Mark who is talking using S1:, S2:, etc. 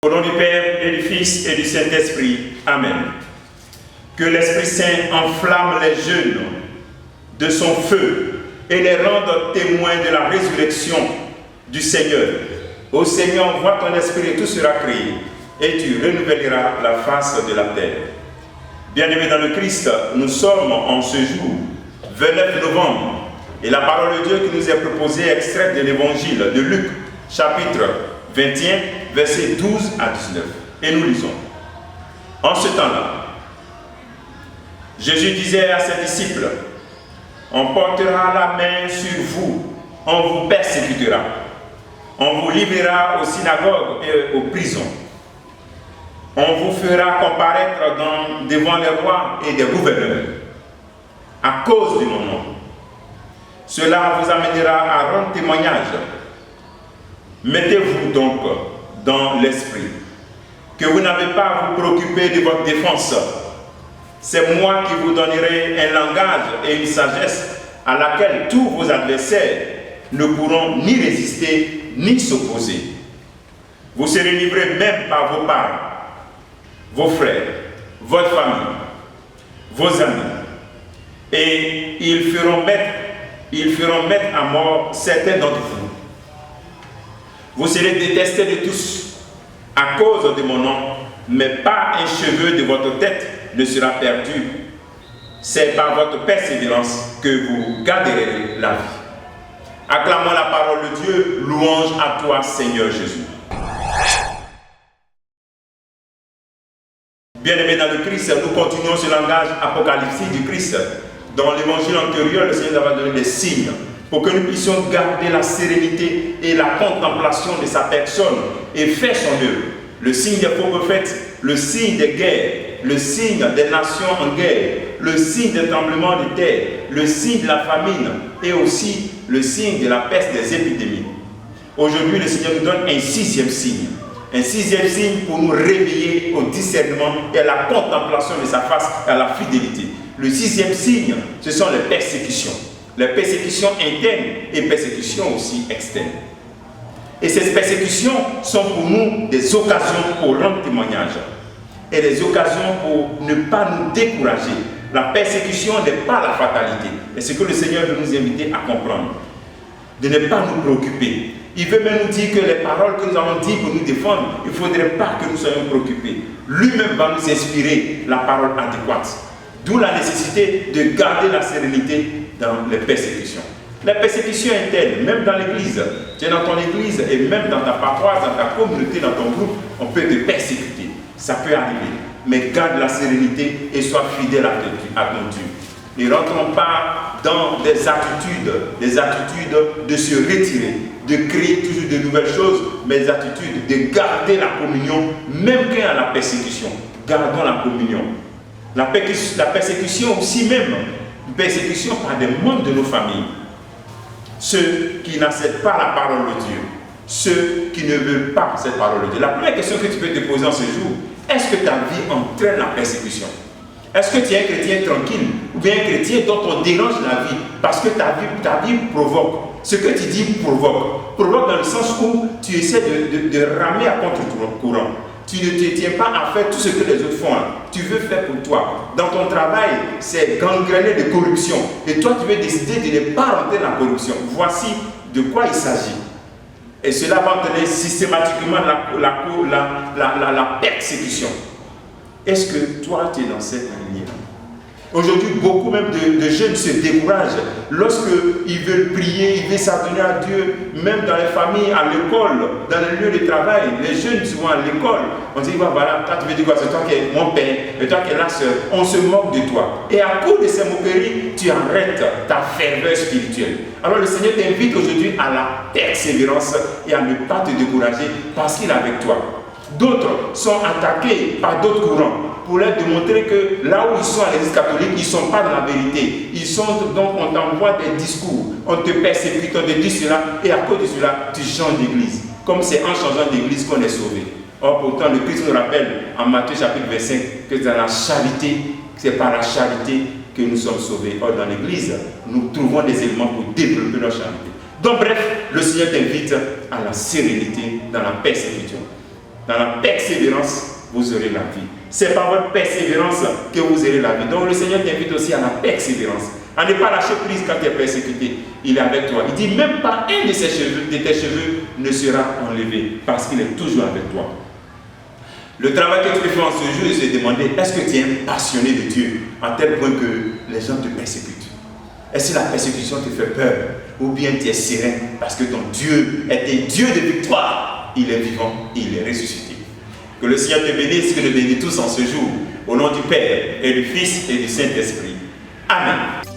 S1: Au nom du Père et du Fils et du Saint-Esprit. Amen. Que l'Esprit Saint enflamme les jeunes de son feu et les rende témoins de la résurrection du Seigneur. Ô Seigneur, envoie ton Esprit et tout sera créé, et tu renouvelleras la face de la terre. Bien-aimés dans le Christ, nous sommes en ce jour, 29 novembre, et la parole de Dieu qui nous est proposée est extraite de l'évangile de Luc, chapitre 21, versets 12 à 19. Et nous lisons. En ce temps-là, Jésus disait à ses disciples, on portera la main sur vous, on vous persécutera, on vous livrera aux synagogues et aux prisons. On vous fera comparaître devant les rois et des gouverneurs à cause de mon nom. Cela vous amènera à rendre témoignage. Mettez-vous donc dans l'esprit que vous n'avez pas à vous préoccuper de votre défense. C'est moi qui vous donnerai un langage et une sagesse à laquelle tous vos adversaires ne pourront ni résister ni s'opposer. Vous serez livrés même par vos parents, vos frères, votre famille, vos amis, et ils feront mettre à mort certains d'entre vous. Vous serez détestés de tous à cause de mon nom, mais pas un cheveu de votre tête ne sera perdu. C'est par votre persévérance que vous garderez la vie. Acclamons la parole de Dieu, louange à toi Seigneur Jésus. Bien-aimés dans le Christ, nous continuons ce langage apocalyptique du Christ. Dans l'évangile antérieur, le Seigneur nous a donné des signes pour que nous puissions garder la sérénité et la contemplation de sa personne et faire son œuvre. Le signe des faux prophètes, le signe des guerres, le signe des nations en guerre, le signe des tremblements de terre, le signe de la famine et aussi le signe de la peste des épidémies. Aujourd'hui, le Seigneur nous donne un sixième signe. Un sixième signe pour nous réveiller au discernement et à la contemplation de sa face et à la fidélité. Le sixième signe, ce sont les persécutions. Les persécutions internes et persécutions aussi externes. Et ces persécutions sont pour nous des occasions pour rendre témoignage. Et des occasions pour ne pas nous décourager. La persécution n'est pas la fatalité. Et c'est ce que le Seigneur veut nous inviter à comprendre. De ne pas nous préoccuper. Il veut même nous dire que les paroles que nous allons dire pour nous défendre, il ne faudrait pas que nous soyons préoccupés. Lui-même va nous inspirer la parole adéquate. D'où la nécessité de garder la sérénité dans les persécutions. Les persécutions internes, même dans l'église, tu es dans ton église et même dans ta paroisse, dans ta communauté, dans ton groupe, on peut te persécuter. Ça peut arriver. Mais garde la sérénité et sois fidèle à ton Dieu. Ne rentrons pas dans des attitudes de se retirer, de créer toujours de nouvelles choses, mais des attitudes de garder la communion, même quand il y a la persécution. Gardons la communion. La persécution aussi même, une persécution par des membres de nos familles. Ceux qui n'acceptent pas la parole de Dieu, ceux qui ne veulent pas cette parole de Dieu. La première question que tu peux te poser en ce jour, est-ce que ta vie entraîne la persécution? Est-ce que tu es un chrétien tranquille ou bien un chrétien dont on dérange la vie parce que ta vie provoque? Ce que tu dis provoque dans le sens où tu essaies de ramer à contre-courant. Tu ne te tiens pas à faire tout ce que les autres font. Tu veux faire pour toi. Dans ton travail, c'est gangréné de corruption. Et toi, tu veux décider de ne pas rentrer dans la corruption. Voici de quoi il s'agit. Et cela va entraîner systématiquement la persécution. Est-ce que toi, tu es dans cette lignée? Aujourd'hui, beaucoup même de jeunes se découragent lorsqu'ils veulent prier, ils veulent s'adonner à Dieu, même dans les familles, à l'école, dans les lieux de travail. Les jeunes, souvent à l'école, on dit, voilà, toi tu veux dire quoi? C'est toi qui es mon père, et toi qui es la sœur. On se moque de toi. Et à cause de ces moqueries, tu arrêtes ta ferveur spirituelle. Alors le Seigneur t'invite aujourd'hui à la persévérance et à ne pas te décourager parce qu'il est avec toi. D'autres sont attaqués par d'autres courants. pour leur démontrer que là où ils sont à l'église catholique, ils ne sont pas dans la vérité. Ils sont donc, on t'envoie des discours, on te persécute, on te dit cela, et à cause de cela, tu changes d'église. Comme c'est en changeant d'église qu'on est sauvé. Or pourtant, le Christ nous rappelle en Matthieu chapitre 25 que dans la charité, c'est par la charité que nous sommes sauvés. Or dans l'église, nous trouvons des éléments pour développer notre charité. Donc bref, le Seigneur t'invite à la sérénité dans la persécution. Dans la persévérance, vous aurez la vie. C'est par votre persévérance que vous aurez la vie. Donc le Seigneur t'invite aussi à la persévérance. À ne pas lâcher prise quand tu es persécuté. Il est avec toi. Il dit même pas un de tes cheveux ne sera enlevé parce qu'il est toujours avec toi. Le travail que tu peux faire en ce jour, c'est de demander, est-ce que tu es un passionné de Dieu à tel point que les gens te persécutent? Est-ce que la persécution te fait peur? Ou bien tu es serein parce que ton Dieu est un Dieu de victoire. Il est vivant, il est ressuscité. Que le Seigneur te bénisse, que nous bénisse tous en ce jour. Au nom du Père et du Fils et du Saint-Esprit. Amen.